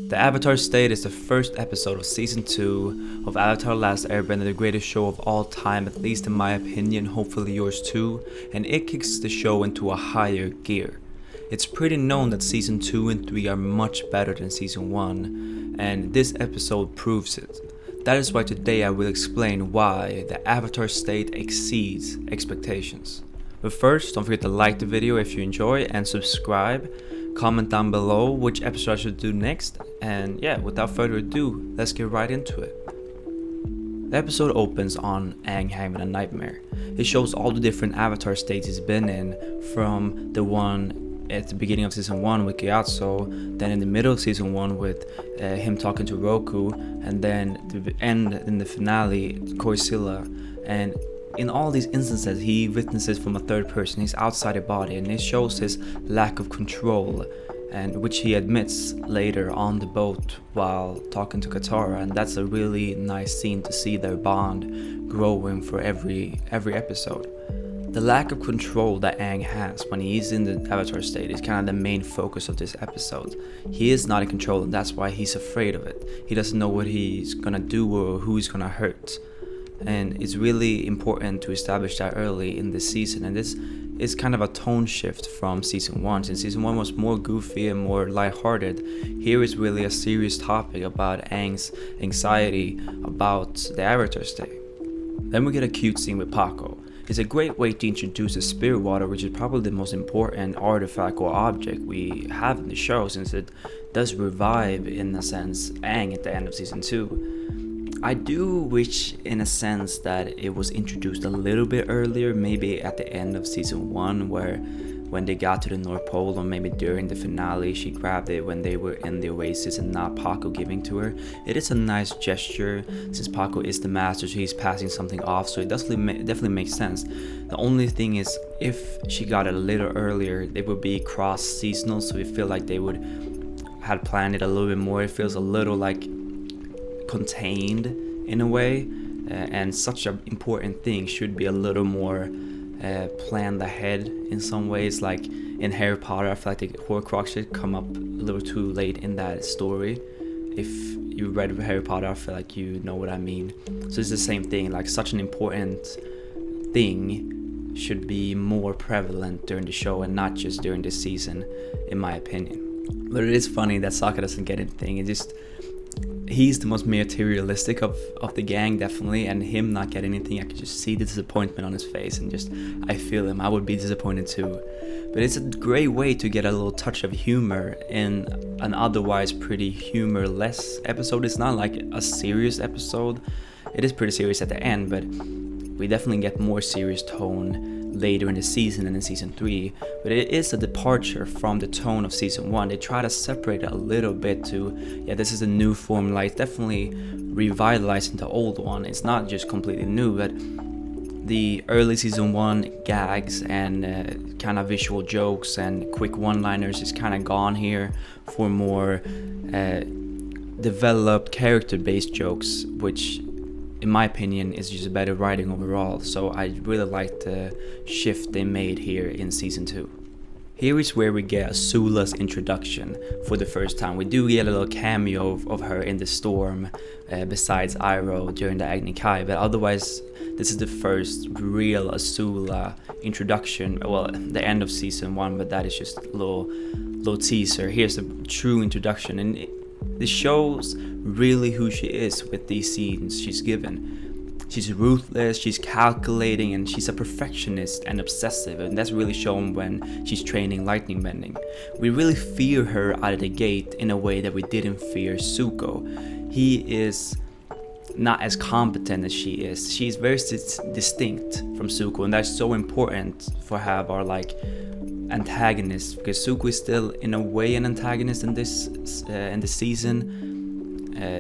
The Avatar State is the first episode of Season 2 of Avatar Last Airbender, the greatest show of all time, at least in my opinion, hopefully yours too, and it kicks the show into a higher gear. It's pretty known that Season 2 and 3 are much better than Season 1, and this episode proves it. That is why today I will explain why the Avatar State exceeds expectations. But first, don't forget to like the video if you enjoy and subscribe. Comment down below which episode I should do next, and yeah, without further ado, let's get right into it. The episode opens on Aang having a nightmare. It shows all the different Avatar states he's been in, from the one at the beginning of Season 1 with Gyatso, then in the middle of Season 1 with him talking to Roku, and then the end in the finale, Korsilla. And in all these instances, he witnesses from a third person. He's outside the body, and it shows his lack of control, and which he admits later on the boat while talking to Katara. And that's a really nice scene to see their bond growing for every episode. The lack of control that Aang has when he's in the Avatar state is kind of the main focus of this episode. He is not in control, and that's why he's afraid of it. He doesn't know what he's gonna do or who he's gonna hurt. And it's really important to establish that early in this season, and this is kind of a tone shift from Season 1. Since Season 1 was more goofy and more lighthearted, here is really a serious topic about Aang's anxiety about the Avatar state. Then we get a cute scene with Paco. It's a great way to introduce the spirit water, which is probably the most important artifact or object we have in the show, since it does revive, in a sense, Aang at the end of Season 2. I do wish, in a sense, that it was introduced a little bit earlier, maybe at the end of Season 1, when they got to the North Pole, or maybe during the finale she grabbed it when they were in the Oasis and not Paco giving to her. It is a nice gesture, since Paco is the master, so he's passing something off, so it definitely makes sense. The only thing is, if she got it a little earlier, it would be cross-seasonal, so we feel like they would have planned it a little bit more. It feels a little like contained in a way, and such an important thing should be a little more planned ahead in some ways. Like in Harry Potter, I feel like the Horcrux should come up a little too late in that story. If you read Harry Potter, I feel like you know what I mean. So it's the same thing, like such an important thing should be more prevalent during the show and not just during this season, in my opinion. But it is funny that Sokka doesn't get anything. He's the most materialistic of the gang, definitely, and him not getting anything, I could just see the disappointment on his face, and I feel him. I would be disappointed too. But it's a great way to get a little touch of humor in an otherwise pretty humorless episode. It's not like a serious episode. It is pretty serious at the end, but we definitely get more serious tone later in the season and in Season 3, but it is a departure from the tone of Season 1. They try to separate it a little bit to, yeah, this is a new formula. It's definitely revitalizing the old one. It's not just completely new, but the early Season 1 gags and kind of visual jokes and quick one-liners is kind of gone here for more developed character-based jokes, which in my opinion is just better writing overall. So I really like the shift they made here in Season 2. Here is where we get Azula's introduction for the first time. We do get a little cameo of her in the storm, besides Iroh during the Agni Kai, but otherwise this is the first real Azula introduction. Well, the end of Season 1, but that is just a little teaser. Here's the true introduction, and this shows really who she is with these scenes she's given. She's ruthless, she's calculating, and she's a perfectionist and obsessive, and that's really shown when she's training lightning bending. We really fear her out of the gate in a way that we didn't fear Zuko. He is not as competent as she is. She's very distinct from Zuko, and that's so important for have our antagonist, because Zuko is still in a way an antagonist in this season,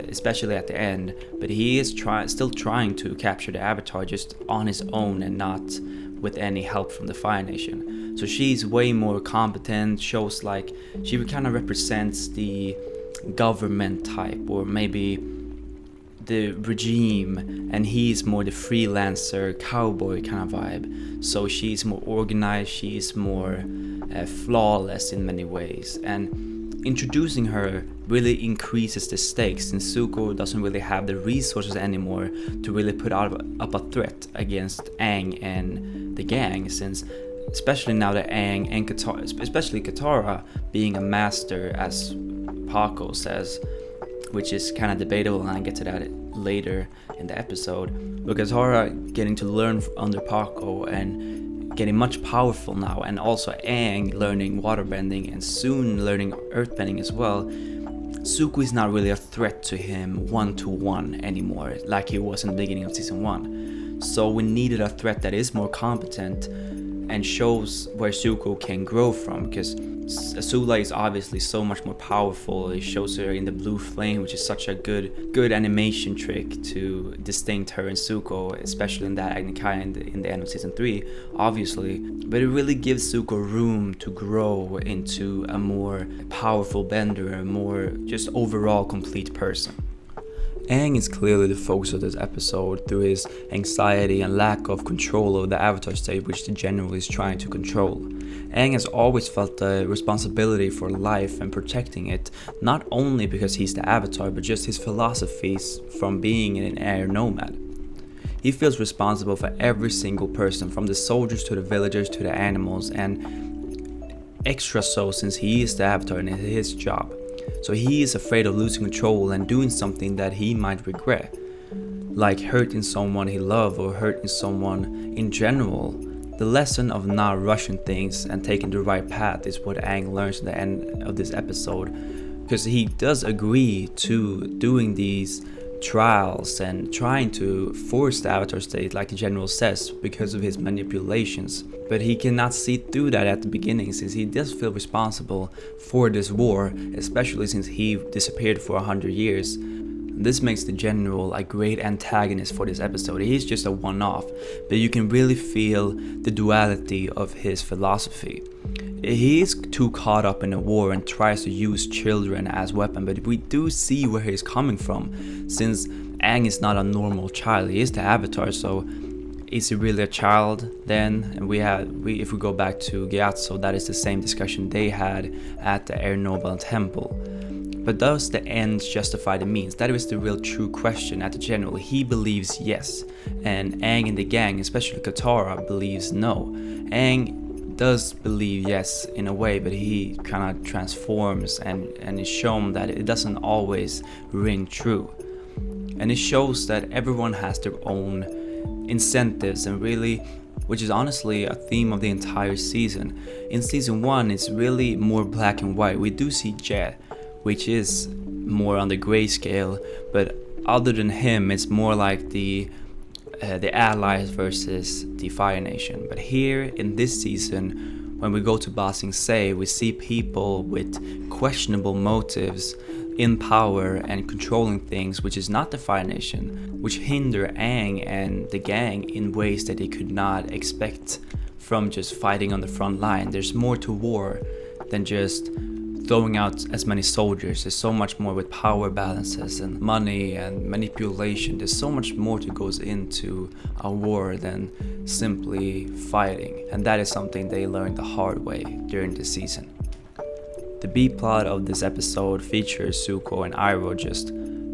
especially at the end, but he is still trying to capture the Avatar just on his own and not with any help from the Fire Nation. So she's way more competent, shows like she kind of represents the government type, or maybe the regime, and he's more the freelancer cowboy kind of vibe. So she's more organized, she's more flawless in many ways, and introducing her really increases the stakes, since Zuko doesn't really have the resources anymore to really put up a threat against Aang and the gang, since especially now that Aang and Katara, especially Katara, being a master, as Paco says, which is kind of debatable, and I'll get to that later in the episode. But Katara getting to learn under Paco and getting much powerful now, and also Aang learning waterbending and soon learning earthbending as well. Zuko is not really a threat to him one-to-one anymore, like he was in the beginning of season 1. So we needed a threat that is more competent and shows where Zuko can grow from, because Azula is obviously so much more powerful. It shows her in the blue flame, which is such a good animation trick to distinct her and Zuko, especially in that Agnikai in the end of season 3, obviously. But it really gives Zuko room to grow into a more powerful bender, a more just overall complete person. Aang is clearly the focus of this episode through his anxiety and lack of control over the Avatar state, which the General is trying to control. Aang has always felt the responsibility for life and protecting it, not only because he's the Avatar, but just his philosophies from being an air nomad. He feels responsible for every single person, from the soldiers to the villagers to the animals, and extra so since he is the Avatar and it's his job. So he is afraid of losing control and doing something that he might regret, like hurting someone he loves or hurting someone in general. The lesson of not rushing things and taking the right path is what Aang learns at the end of this episode, because he does agree to doing these trials and trying to force the Avatar state, like the General says, because of his manipulations. But he cannot see through that at the beginning, since he does feel responsible for this war, especially since he disappeared for 100 years. This makes the General a great antagonist for this episode. He's just a one-off, but you can really feel the duality of his philosophy. He is too caught up in a war and tries to use children as weapon, but we do see where he's coming from, since Aang is not a normal child. He is the Avatar, so is he really a child then? And if we go back to Gyatso, that is the same discussion they had at the Air Noble Temple. But does the ends justify the means? That is the real true question at the General. He believes yes, and Aang and the gang, especially Katara, believes no. Aang does believe yes in a way, but he kind of transforms and is shown that it doesn't always ring true. And it shows that everyone has their own incentives, and really, which is honestly a theme of the entire season. In season 1, it's really more black and white. We do see Jet, which is more on the grayscale, but other than him, it's more like the allies versus the Fire Nation. But here in this season, when we go to Ba Sing Se, we see people with questionable motives in power and controlling things, which is not the Fire Nation, which hinder Aang and the gang in ways that they could not expect from just fighting on the front line. There's more to war than just throwing out as many soldiers. There's so much more with power balances and money and manipulation. There's so much more that goes into a war than simply fighting, and that is something they learned the hard way during this season. The B-plot of this episode features Zuko and Iroh just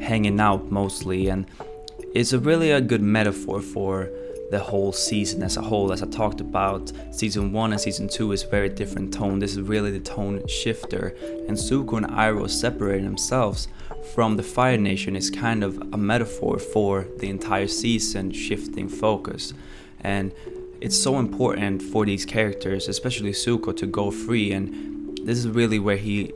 hanging out mostly, and it's really a good metaphor for the whole season as a whole. As I talked about, season 1 and season 2 is very different tone. This is really the tone shifter, and Zuko and Iroh separating themselves from the Fire Nation is kind of a metaphor for the entire season shifting focus. And it's so important for these characters, especially Zuko, to go free, and this is really where he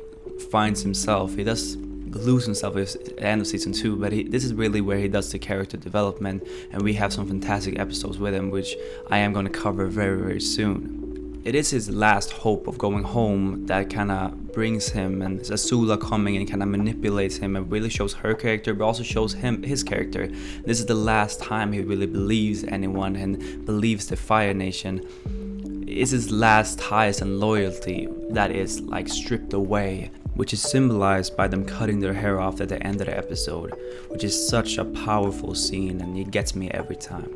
finds himself. He does lose himself at the end of season 2, but this is really where he does the character development, and we have some fantastic episodes with him, which I am going to cover very, very soon. It is his last hope of going home that kind of brings him, and Azula coming and kind of manipulates him and really shows her character, but also shows him his character. This is the last time he really believes anyone and believes the Fire Nation. It's his last ties and loyalty that is like stripped away, which is symbolized by them cutting their hair off at the end of the episode, which is such a powerful scene, and it gets me every time.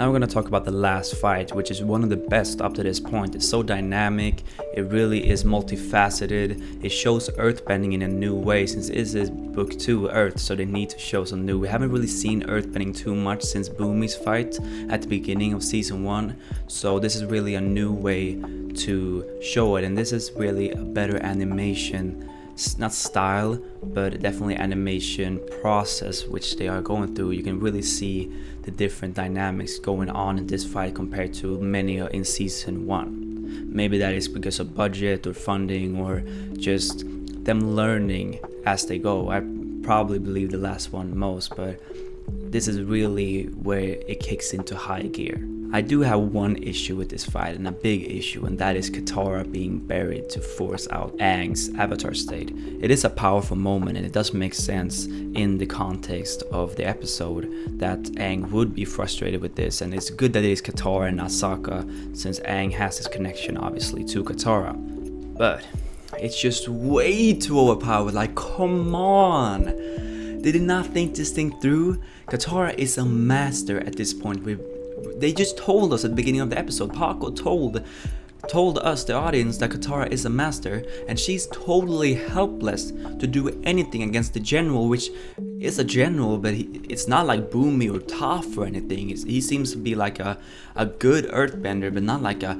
Now we're going to talk about the last fight, which is one of the best up to this point. It's so dynamic, it really is multifaceted, it shows earthbending in a new way since it is book 2 Earth, so they need to show some new. We haven't really seen earthbending too much since Boomy's fight at the beginning of season 1, so this is really a new way to show it, and this is really a better animation, not style, but definitely animation process which they are going through. You can really see the different dynamics going on in this fight compared to many in season 1. Maybe that is because of budget or funding or just them learning as they go. I probably believe the last one most, but this is really where it kicks into high gear. I do have one issue with this fight, and a big issue, and that is Katara being buried to force out Aang's avatar state. It is a powerful moment, and it does make sense in the context of the episode that Aang would be frustrated with this, and it's good that it is Katara and not Sokka, since Aang has this connection obviously to Katara. But it's just way too overpowered, like come on! They did not think this thing through. Katara is a master at this point. They just told us at the beginning of the episode, Paco told us, the audience, that Katara is a master, and she's totally helpless to do anything against the general, which is a general, but it's not like Boomy or Toph or anything. He seems to be like a good earthbender, but not like a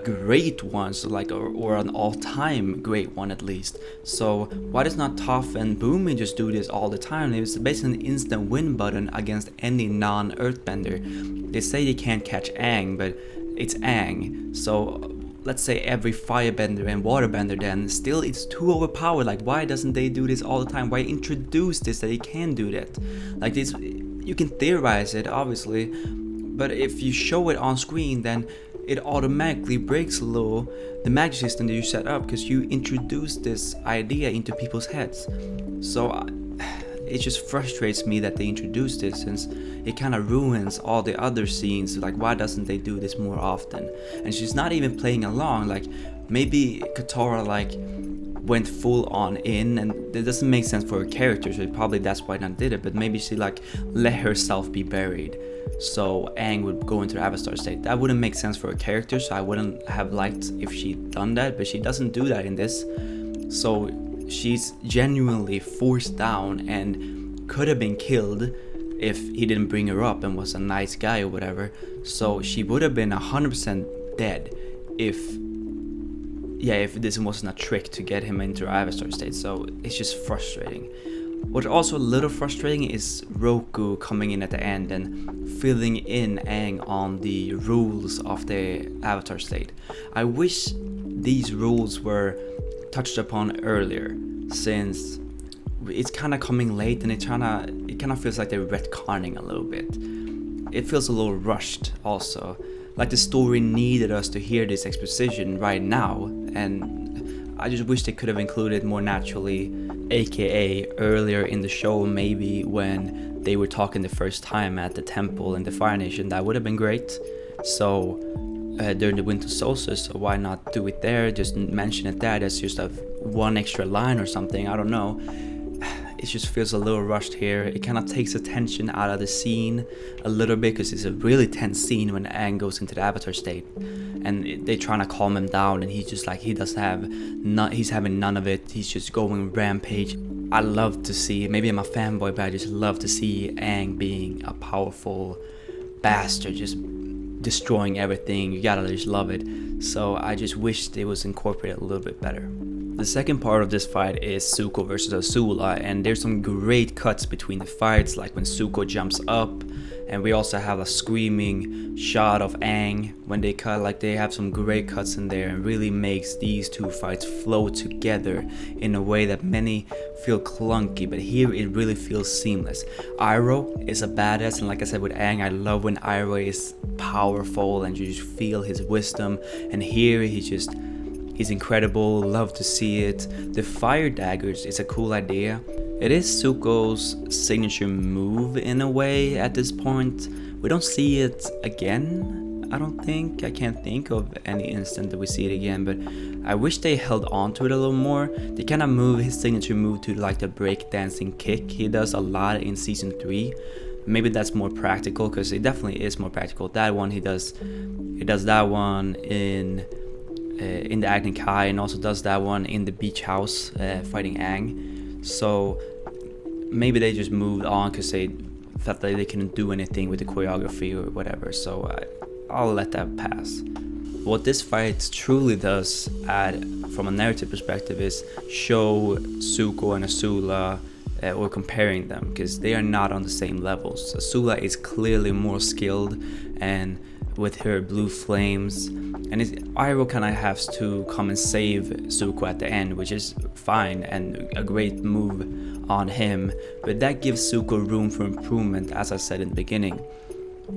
great one, so like or an all-time great one at least. So why does not Toph and Boomy just do this all the time? It's basically an instant win button against any non-earthbender. They say they can't catch Aang, but it's Aang. So let's say every firebender and waterbender, then still it's too overpowered. Like why doesn't they do this all the time? Why introduce this that they can do that? Like this, you can theorize it obviously, but if you show it on screen, then it automatically breaks a little the magic system that you set up because you introduce this idea into people's heads. So it just frustrates me that they introduced this, since it kind of ruins all the other scenes. Like why doesn't they do this more often? And she's not even playing along. Like maybe Katara like went full on in, and it doesn't make sense for her character, so probably that's why not did it. But maybe she like let herself be buried so Aang would go into the avatar state. That wouldn't make sense for her character, so I wouldn't have liked if she'd done that, but she doesn't do that in this. So she's genuinely forced down and could have been killed if he didn't bring her up and was a nice guy or whatever. So she would have been 100% dead if this wasn't a trick to get him into avatar state. So it's just frustrating. What's also a little frustrating is Roku coming in at the end and filling in Aang on the rules of the avatar state. I wish these rules were touched upon earlier, since it's kind of coming late, and it kind of feels like they're retconning a little bit. It feels a little rushed also. Like the story needed us to hear this exposition right now, and I just wish they could have included more naturally, aka earlier in the show, maybe when they were talking the first time at the temple in the Fire Nation. That would have been great. So during the winter solstice, so why not do it there? Just mention it there. That's just one extra line or something. I don't know. It just feels a little rushed here. It kind of takes attention out of the scene a little bit, because it's a really tense scene when Aang goes into the avatar state, and they're trying to calm him down, and he's just like, he's having none of it. He's just going rampage. I love to see, maybe I'm a fanboy, but I just love to see Aang being a powerful bastard, just destroying everything. You gotta just love it. So I just wish it was incorporated a little bit better. The second part of this fight is Zuko versus Azula, and there's some great cuts between the fights, like when Zuko jumps up, and we also have a screaming shot of Aang when they cut. Like they have some great cuts in there, and really makes these two fights flow together in a way that many feel clunky, but here it really feels seamless. Iroh is a badass, and like I said with Aang, I love when Iroh is powerful and you just feel his wisdom, and here he's incredible. Love to see it. The fire daggers is a cool idea. It is Zuko's signature move in a way at this point. We don't see it again, I don't think. I can't think of any instant that we see it again, but I wish they held on to it a little more. They kind of move his signature move to like the breakdancing kick he does a lot in season 3. maybe that's more practical, because it definitely is more practical. That one he does that one in the Agni Kai, and also does that one in the beach house fighting Aang. So maybe they just moved on because they felt like they couldn't do anything with the choreography or whatever. So I'll let that pass. What this fight truly does add from a narrative perspective is show Zuko and Azula, or comparing them, because they are not on the same levels. Azula is clearly more skilled, and with her blue flames, and Iroh kind of has to come and save Zuko at the end, which is fine and a great move on him, but that gives Zuko room for improvement, as I said in the beginning.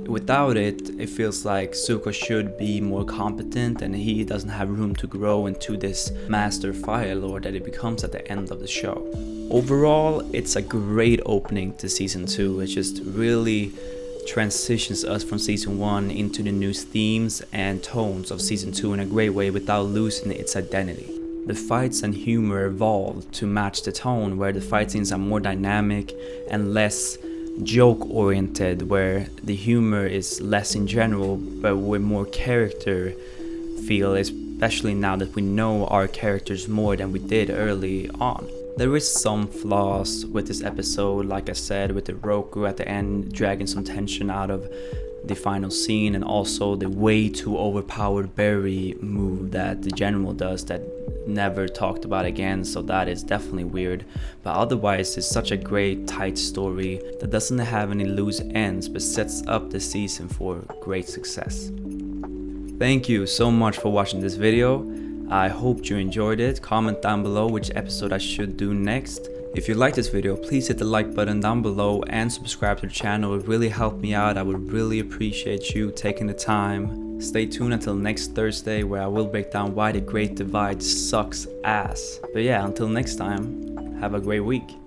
Without it, it feels like Zuko should be more competent, and he doesn't have room to grow into this master fire lord that he becomes at the end of the show. Overall, it's a great opening to season 2. It just really transitions us from season 1 into the new themes and tones of season 2 in a great way without losing its identity. The fights and humor evolved to match the tone, where the fight scenes are more dynamic and less joke oriented, where the humor is less in general but with more character feel, especially now that we know our characters more than we did early on. There is some flaws with this episode, like I said, with the Roku at the end dragging some tension out of the final scene, and also the way too overpowered berry move that the general does that never talked about again, so that is definitely weird. But otherwise, it's such a great tight story that doesn't have any loose ends but sets up the season for great success. Thank you so much for watching this video. I hope you enjoyed it. Comment down below which episode I should do next. If you like this video, please hit the like button down below and subscribe to the channel. It would really help me out. I would really appreciate you taking the time. Stay tuned until next Thursday, where I will break down why the Great Divide sucks ass. But yeah, until next time, have a great week.